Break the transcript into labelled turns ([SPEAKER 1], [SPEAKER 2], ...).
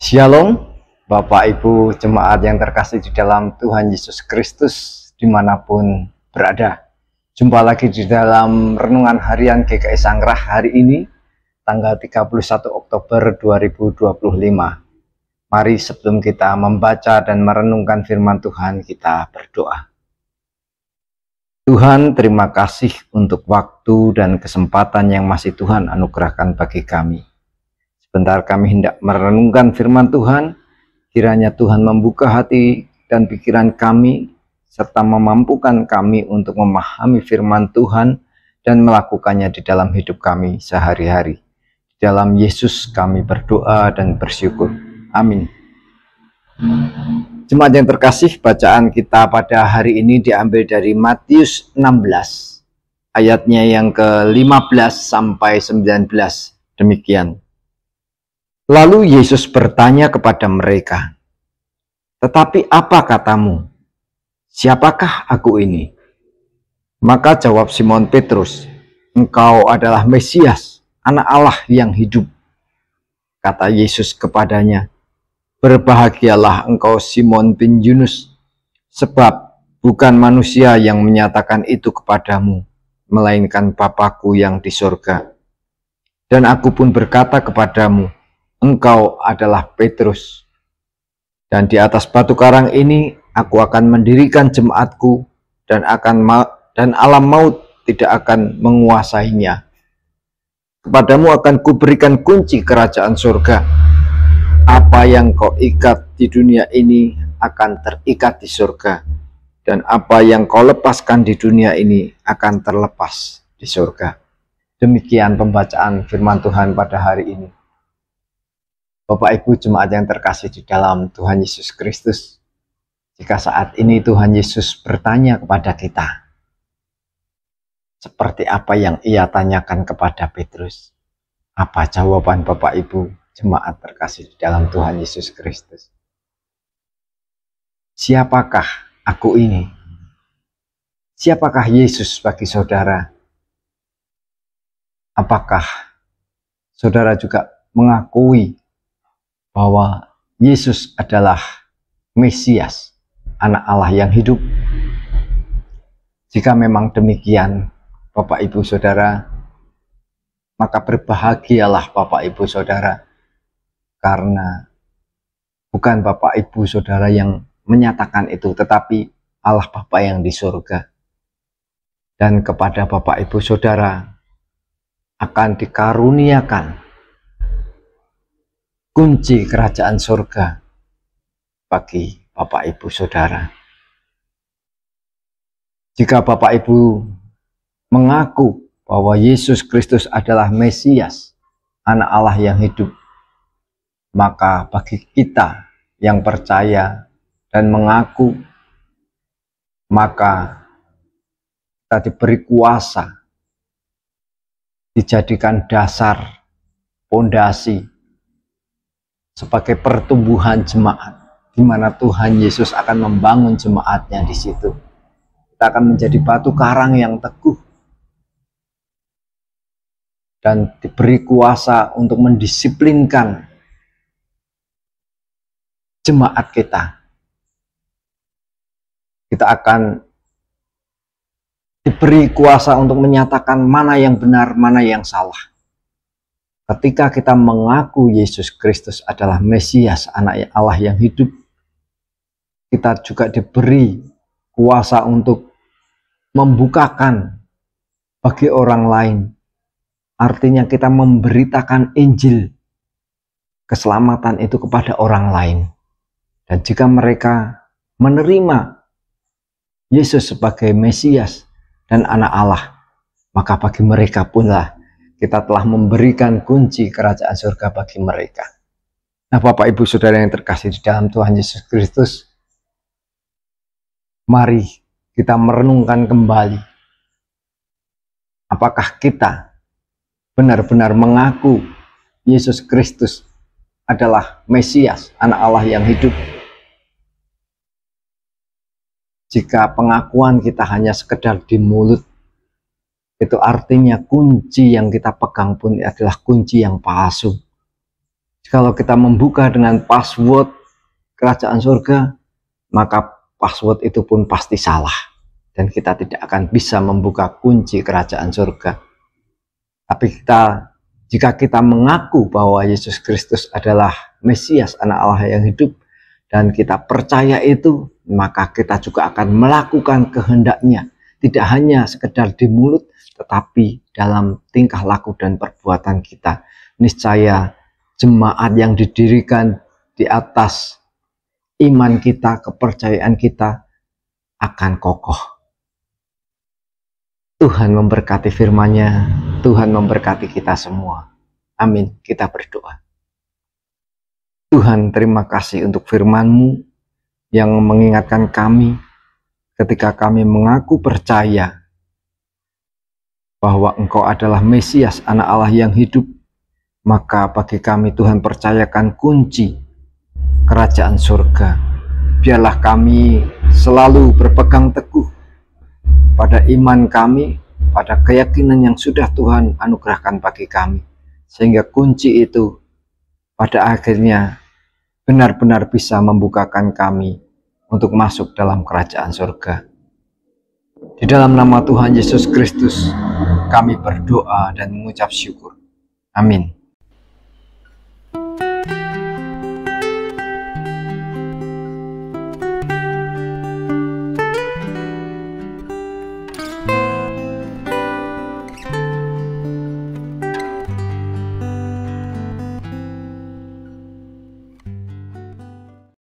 [SPEAKER 1] Shalom, Bapak Ibu jemaat yang terkasih di dalam Tuhan Yesus Kristus dimanapun berada. Jumpa lagi di dalam Renungan Harian GKI Sanggrah hari ini, tanggal 31 Oktober 2025. Mari sebelum kita membaca dan merenungkan firman Tuhan, kita berdoa. Tuhan, terima kasih untuk waktu dan kesempatan yang masih Tuhan anugerahkan bagi kami. Sebentar kami hendak merenungkan firman Tuhan, kiranya Tuhan membuka hati dan pikiran kami, serta memampukan kami untuk memahami firman Tuhan dan melakukannya di dalam hidup kami sehari-hari. Di dalam Yesus kami berdoa dan bersyukur. Amin. Jemaat yang terkasih, bacaan kita pada hari ini diambil dari Matius 16, ayatnya yang ke-15 sampai 19. Demikian. Lalu Yesus bertanya kepada mereka, "Tetapi apa katamu? Siapakah aku ini?" Maka jawab Simon Petrus, "Engkau adalah Mesias, Anak Allah yang hidup." Kata Yesus kepadanya, "Berbahagialah engkau Simon bin Yunus, sebab bukan manusia yang menyatakan itu kepadamu, melainkan Bapa-Ku yang di sorga. Dan aku pun berkata kepadamu, engkau adalah Petrus, dan di atas batu karang ini aku akan mendirikan jemaatku, dan alam maut tidak akan menguasainya. Kepadamu akan kuberikan kunci kerajaan surga. Apa yang kau ikat di dunia ini akan terikat di surga, dan apa yang kau lepaskan di dunia ini akan terlepas di surga." Demikian pembacaan firman Tuhan pada hari ini. Bapak Ibu jemaat yang terkasih di dalam Tuhan Yesus Kristus, jika saat ini Tuhan Yesus bertanya kepada kita, seperti apa yang Ia tanyakan kepada Petrus? Apa jawaban Bapak Ibu jemaat terkasih di dalam Tuhan Yesus Kristus? Siapakah aku ini? Siapakah Yesus bagi saudara? Apakah saudara juga mengakui bahwa Yesus adalah Mesias, Anak Allah yang hidup? Jika memang demikian, Bapak Ibu Saudara, maka berbahagialah Bapak Ibu Saudara, karena bukan Bapak Ibu Saudara yang menyatakan itu, tetapi Allah Bapa yang di surga. Dan kepada Bapak Ibu Saudara akan dikaruniakan kunci kerajaan surga bagi Bapak Ibu Saudara. Jika Bapak Ibu mengaku bahwa Yesus Kristus adalah Mesias, Anak Allah yang hidup, maka bagi kita yang percaya dan mengaku, maka kita diberi kuasa, dijadikan dasar, pondasi sebagai pertumbuhan jemaat, di mana Tuhan Yesus akan membangun jemaatnya di situ. Kita akan menjadi batu karang yang teguh dan diberi kuasa untuk mendisiplinkan jemaat kita. Kita akan diberi kuasa untuk menyatakan mana yang benar, mana yang salah. Ketika kita mengaku Yesus Kristus adalah Mesias, Anak Allah yang hidup, kita juga diberi kuasa untuk membukakan bagi orang lain. Artinya kita memberitakan Injil, keselamatan itu kepada orang lain. Dan jika mereka menerima Yesus sebagai Mesias dan Anak Allah, maka bagi mereka punlah kita telah memberikan kunci kerajaan surga bagi mereka. Nah, Bapak Ibu Saudara yang terkasih di dalam Tuhan Yesus Kristus, mari kita merenungkan kembali. Apakah kita benar-benar mengaku Yesus Kristus adalah Mesias, Anak Allah yang hidup? Jika pengakuan kita hanya sekedar di mulut, itu artinya kunci yang kita pegang pun adalah kunci yang palsu. Kalau kita membuka dengan password kerajaan surga, maka password itu pun pasti salah. Dan kita tidak akan bisa membuka kunci kerajaan surga. Tapi jika kita mengaku bahwa Yesus Kristus adalah Mesias, anak Allah yang hidup, dan kita percaya itu, maka kita juga akan melakukan kehendaknya. Tidak hanya sekedar di mulut, tetapi dalam tingkah laku dan perbuatan kita. Niscaya jemaat yang didirikan di atas iman kita, kepercayaan kita akan kokoh. Tuhan memberkati firman-Nya, Tuhan memberkati kita semua. Amin. Kita berdoa. Tuhan, terima kasih untuk firman-Mu yang mengingatkan kami ketika kami mengaku percaya bahwa Engkau adalah Mesias, anak Allah yang hidup, maka bagi kami Tuhan percayakan kunci kerajaan surga. Biarlah kami selalu berpegang teguh pada iman kami, pada keyakinan yang sudah Tuhan anugerahkan bagi kami, sehingga kunci itu pada akhirnya benar-benar bisa membukakan kami untuk masuk dalam kerajaan surga. Di dalam nama Tuhan Yesus Kristus kami berdoa dan mengucap syukur. Amin.